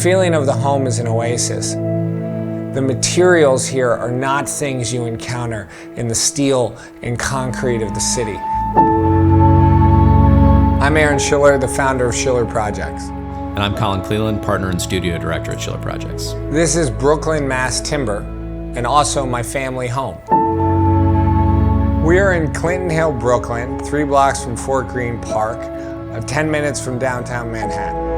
feeling of the home is an oasis. The materials here are not things you encounter in the steel and concrete of the city. I'm Aaron Schiller, the founder of Schiller Projects. And I'm Colin Cleland, partner and studio director at Schiller Projects. This is Brooklyn, Mass timber, and also my family home. We are in Clinton Hill, Brooklyn, 3 blocks from Fort Greene Park, 10 minutes from downtown Manhattan.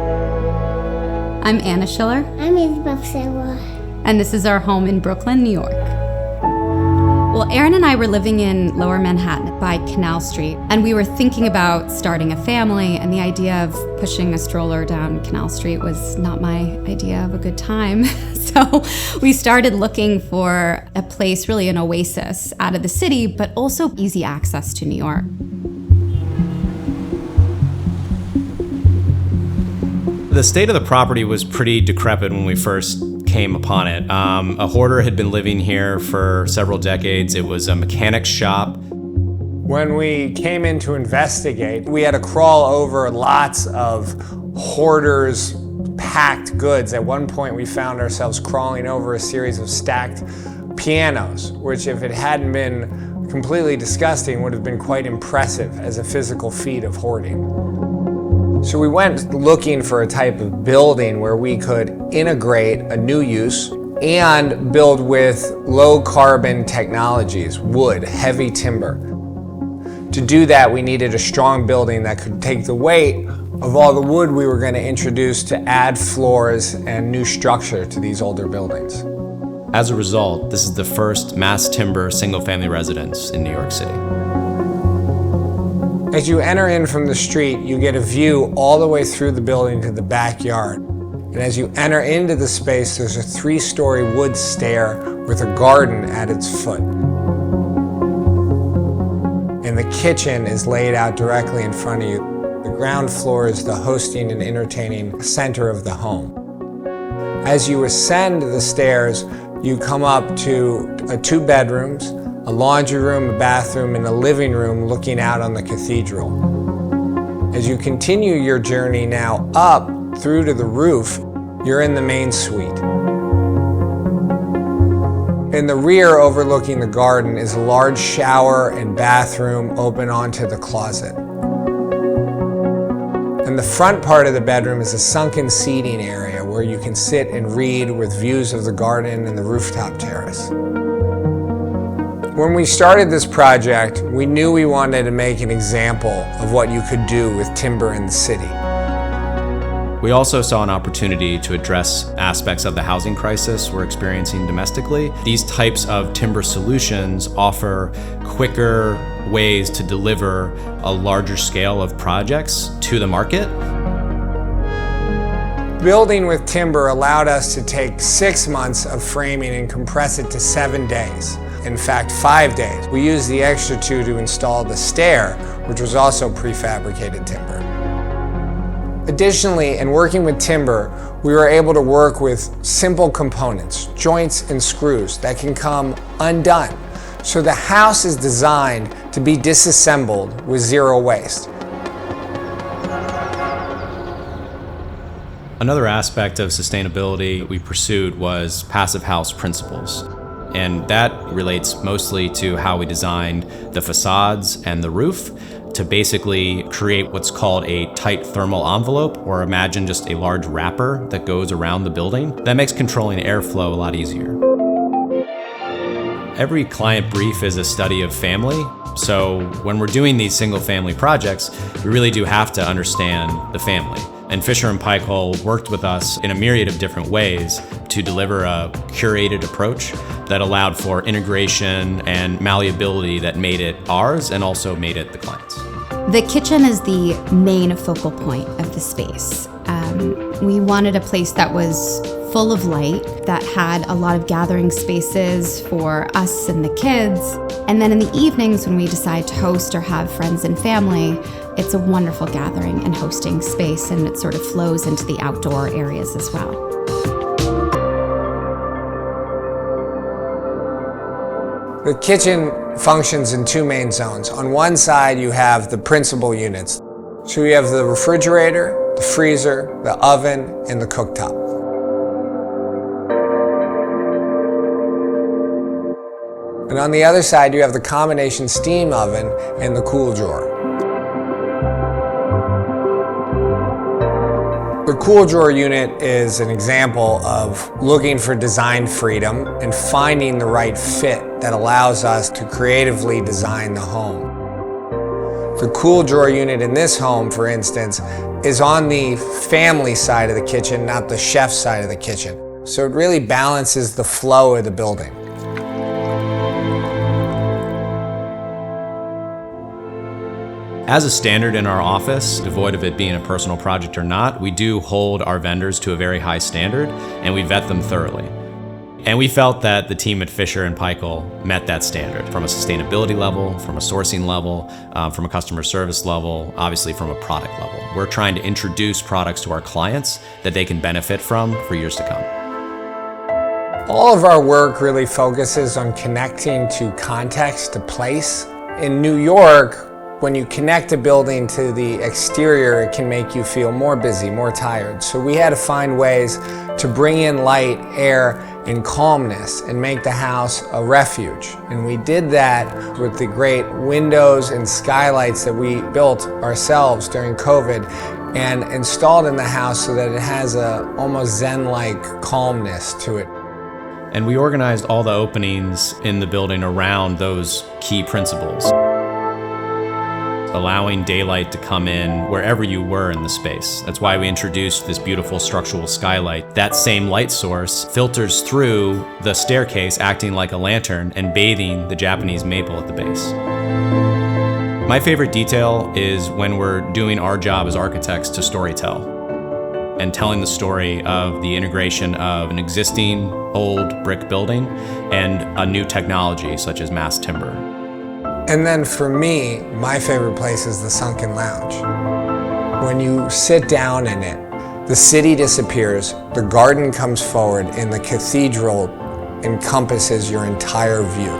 I'm Anna Schiller. I'm Isabel Sarah. And this is our home in Brooklyn, New York. Well, Aaron and I were living in Lower Manhattan by Canal Street, and we were thinking about starting a family, and the idea of pushing a stroller down Canal Street was not my idea of a good time. So we started looking for a place, really an oasis out of the city, but also easy access to New York. The state of the property was pretty decrepit when we first came upon it. A hoarder had been living here for several decades. It was a mechanic's shop. When we came in to investigate, we had to crawl over lots of hoarders' packed goods. At one point, we found ourselves crawling over a series of stacked pianos, which, if it hadn't been completely disgusting, would have been quite impressive as a physical feat of hoarding. So we went looking for a type of building where we could integrate a new use and build with low carbon technologies, wood, heavy timber. To do that, we needed a strong building that could take the weight of all the wood we were going to introduce to add floors and new structure to these older buildings. As a result, this is the first mass timber single-family residence in New York City. As you enter in from the street, you get a view all the way through the building to the backyard. And as you enter into the space, there's a 3-story wood stair with a garden at its foot. And the kitchen is laid out directly in front of you. The ground floor is the hosting and entertaining center of the home. As you ascend the stairs, you come up to 2 bedrooms, a laundry room, a bathroom, and a living room looking out on the cathedral. As you continue your journey now up through to the roof, you're in the main suite. In the rear, overlooking the garden, is a large shower and bathroom open onto the closet. And the front part of the bedroom is a sunken seating area where you can sit and read with views of the garden and the rooftop terrace. When we started this project, we knew we wanted to make an example of what you could do with timber in the city. We also saw an opportunity to address aspects of the housing crisis we're experiencing domestically. These types of timber solutions offer quicker ways to deliver a larger scale of projects to the market. Building with timber allowed us to take 6 months of framing and compress it to 7 days. In fact, 5 days. We used the extra 2 to install the stair, which was also prefabricated timber. Additionally, in working with timber, we were able to work with simple components, joints and screws that can come undone. So the house is designed to be disassembled with 0 waste. Another aspect of sustainability we pursued was passive house principles. And that relates mostly to how we designed the facades and the roof to basically create what's called a tight thermal envelope, or imagine just a large wrapper that goes around the building. That makes controlling airflow a lot easier. Every client brief is a study of family. So when we're doing these single family projects, we really do have to understand the family. And Fisher & Paykel worked with us in a myriad of different ways to deliver a curated approach that allowed for integration and malleability that made it ours and also made it the client's. The kitchen is the main focal point of the space. We wanted a place that was full of light, that had a lot of gathering spaces for us and the kids. And then in the evenings when we decide to host or have friends and family, it's a wonderful gathering and hosting space, and it sort of flows into the outdoor areas as well. The kitchen functions in 2 main zones. On one side, you have the principal units. So you have the refrigerator, the freezer, the oven, and the cooktop. And on the other side, you have the combination steam oven and the cool drawer. The cool drawer unit is an example of looking for design freedom and finding the right fit that allows us to creatively design the home. The cool drawer unit in this home, for instance, is on the family side of the kitchen, not the chef's side of the kitchen. So it really balances the flow of the building. As a standard in our office, devoid of it being a personal project or not, we do hold our vendors to a very high standard and we vet them thoroughly. And we felt that the team at Fisher & Paykel met that standard from a sustainability level, from a sourcing level, from a customer service level, obviously from a product level. We're trying to introduce products to our clients that they can benefit from for years to come. All of our work really focuses on connecting to context, to place. In New York, when you connect a building to the exterior, it can make you feel more busy, more tired. So we had to find ways to bring in light, air, and calmness and make the house a refuge. And we did that with the great windows and skylights that we built ourselves during COVID and installed in the house so that it has a almost Zen-like calmness to it. And we organized all the openings in the building around those key principles, allowing daylight to come in wherever you were in the space. That's why we introduced this beautiful structural skylight. That same light source filters through the staircase, acting like a lantern and bathing the Japanese maple at the base. My favorite detail is when we're doing our job as architects to storytell and telling the story of the integration of an existing old brick building and a new technology such as mass timber. And then for me, my favorite place is the sunken lounge. When you sit down in it, the city disappears, the garden comes forward, and the cathedral encompasses your entire view.